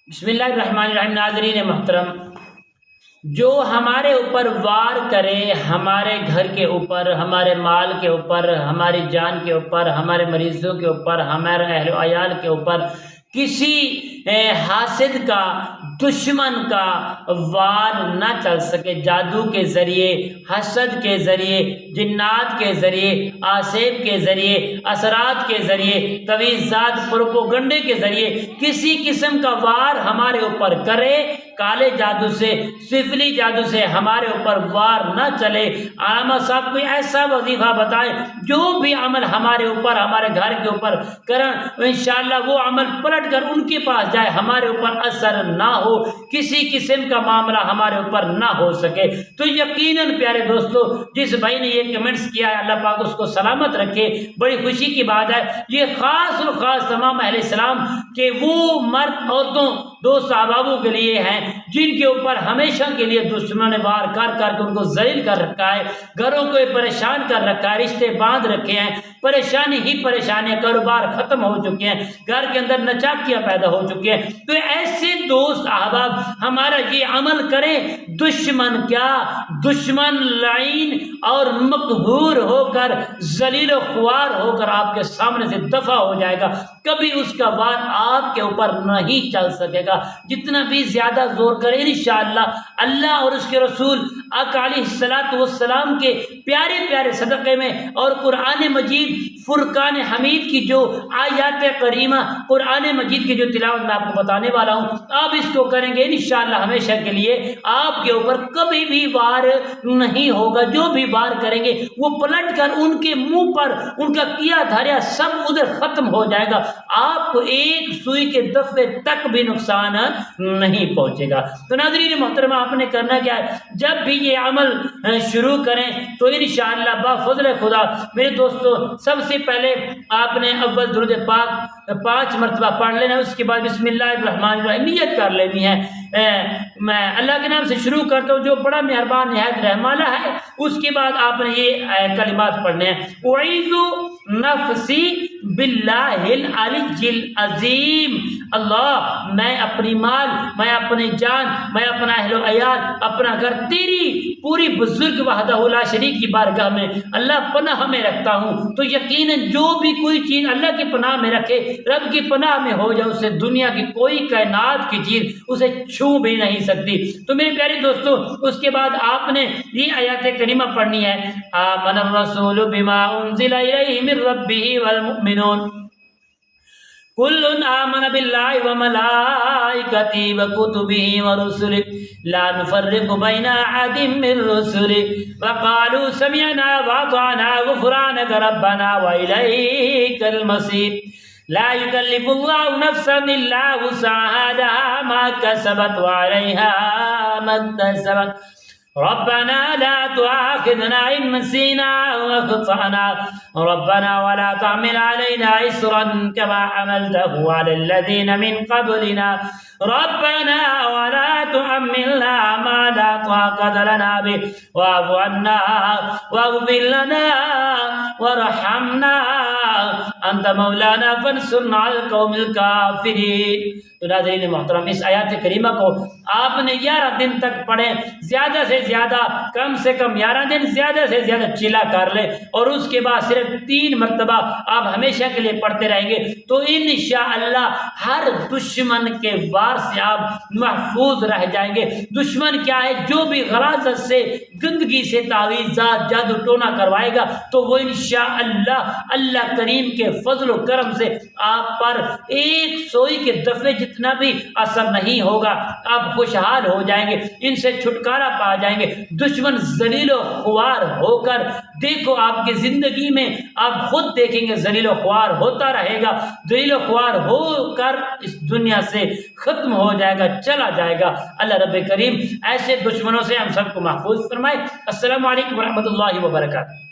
بسم اللہ الرحمن الرحیم۔ ناظرین محترم، جو ہمارے اوپر وار کرے، ہمارے گھر کے اوپر، ہمارے مال کے اوپر، ہماری جان کے اوپر، ہمارے مریضوں کے اوپر، ہمارے اہل و عیال کے اوپر، کسی حاسد کا، دشمن کا وار نہ چل سکے، جادو کے ذریعے، حسد کے ذریعے، جنات کے ذریعے، آسیب کے ذریعے، اثرات کے ذریعے، تویزات، پروپوگنڈے کے ذریعے کسی قسم کا وار ہمارے اوپر کرے، کالے جادو سے، سفلی جادو سے ہمارے اوپر وار نہ چلے۔ علامہ صاحب کوئی ایسا وظیفہ بتائے جو بھی عمل ہمارے اوپر، ہمارے گھر کے اوپر کریں، انشاءاللہ وہ عمل پلٹ کر ان کے پاس جائے، ہمارے اوپر اثر نہ ہو، کسی قسم کا معاملہ ہمارے اوپر نہ ہو سکے۔ تو یقیناً پیارے دوستو، جس بھائی نے یہ کمنٹس کیا ہے، اللہ پاک اس کو سلامت رکھے، بڑی خوشی کی بات ہے۔ یہ خاص اور خاص تمام اہل اسلام کے وہ مرد، عورتوں، دوست احبابوں کے لیے ہیں جن کے اوپر ہمیشہ کے لیے دشمن نے وار کر کے ان کو ذلیل کر رکھا ہے، گھروں کو پریشان کر رکھا ہے، رشتے باندھ رکھے ہیں، پریشانی ہی پریشانیاں، کاروبار ختم ہو چکے ہیں، گھر کے اندر نچاکیاں پیدا ہو چکے ہیں۔ تو ایسے دوست احباب ہمارا یہ عمل کریں، دشمن کیا، دشمن لعین اور مقہور ہو کر، ذلیل و خوار ہو کر آپ کے سامنے سے دفع ہو جائے گا، کبھی اس کا وار آپ کے اوپر نہیں چل سکے گا۔ جتنا بھی زیادہ زور کرے، انشاءاللہ اللہ اور اس کے رسول آقا علیہ السلام کے پیارے پیارے صدقے میں اور قرآن مجید فرقان حمید کی جو آیات کریمہ، قرآن مجید کی جو تلاوت میں آپ کو بتانے والا ہوں، آپ اس کو کریں گے انشاءاللہ ہمیشہ کے لیے آپ کے اوپر کبھی بھی وار نہیں ہوگا۔ جو بھی وار کریں گے وہ پلٹ کر ان کے منہ پر ان کا کیا دھریا سب ادھر ختم ہو جائے گا، آپ کو ایک سوئی کے دفعے تک بھی نقصان نہیں پہنچے گا۔ تو ناظرین محترمہ، آپ نے کرنا کیا ہے، جب بھی یہ عمل شروع کریں تو انشاءاللہ بفضل خدا میرے دوستو، سب سے پہلے آپ نے اول درود پاک 5 مرتبہ پڑھ لینا ہے، اس کے بعد بسم اللہ الرحمن الرحیم نیت کر لینی ہے۔ میں اللہ کے نام سے شروع کرتا ہوں جو بڑا مہربان نہایت رحم والا ہے۔ اس کے بعد آپ نے یہ کلمات پڑھنے ہیں، اعیذ نفسی باللہ العلی العظیم۔ اللہ، میں اپنی مال، میں اپنی جان، میں اپنا اہل و عیال، اپنا گھر تیری پوری بزرگ وحدہ لا شریک کی بارگاہ میں اللہ پناہ میں رکھتا ہوں۔ تو یقیناً جو بھی کوئی چیز اللہ کی پناہ میں رکھے، رب کی پناہ میں ہو جائے، اسے دنیا کی کوئی کائنات کی چیز اسے چھو بھی نہیں سکتی۔ تو میرے پیارے دوستو، اس کے بعد آپ نے یہ آیات کریمہ پڑھنی ہے، آمن الرسول بما انزل الیہ من ربہ والمؤمنون کل آمن باللہ وملائکتہ وکتبہ ورسلہ لا نفرق بین احد من رسلہ وقالوا سمعنا واطعنا غفرانک ربنا والیک المصیر۔ لا يكلف الله نفسا الا وسعها، لها ما كسبت وعليها ما اكتسبت، ربنا لا تؤاخذنا إن نسينا أو أخطأنا، ربنا ولا تحمل علينا إصرا كما حملته على الذين من قبلنا، ربنا ولا تحملنا ما لا طاقة لنا به واعف عنا واغفر لنا وارحمنا أنت مولانا فانصرنا على القوم الكافرين۔ تو ناظرین محترم، اس آیات کریمہ کو آپ نے 11 دن تک پڑھیں، زیادہ سے زیادہ، کم سے کم 11 دن، زیادہ سے زیادہ چلا کر لیں، اور اس کے بعد صرف 3 مرتبہ آپ ہمیشہ کے لیے پڑھتے رہیں گے تو انشاءاللہ ہر دشمن کے وار سے آپ محفوظ رہ جائیں گے۔ دشمن کیا ہے، جو بھی غراضت سے، گندگی سے تعویذات، جادو ٹونا کروائے گا تو وہ انشاءاللہ اللہ کریم کے فضل و کرم سے آپ پر ایک سوئی کے دفعے جتنا بھی اثر نہیں ہوگا، آپ خوشحال ہو جائیں گے، ان سے چھٹکارا پا جائیں گے۔ دشمن ذلیل و خوار ہو کر، دیکھو آپ کی زندگی میں آپ خود دیکھیں گے ذلیل و خوار ہوتا رہے گا، ذلیل و خوار ہو کر اس دنیا سے ختم ہو جائے گا، چلا جائے گا۔ اللہ رب کریم ایسے دشمنوں سے ہم سب کو محفوظ فرمائے۔ السلام علیکم ورحمۃ اللہ وبرکاتہ۔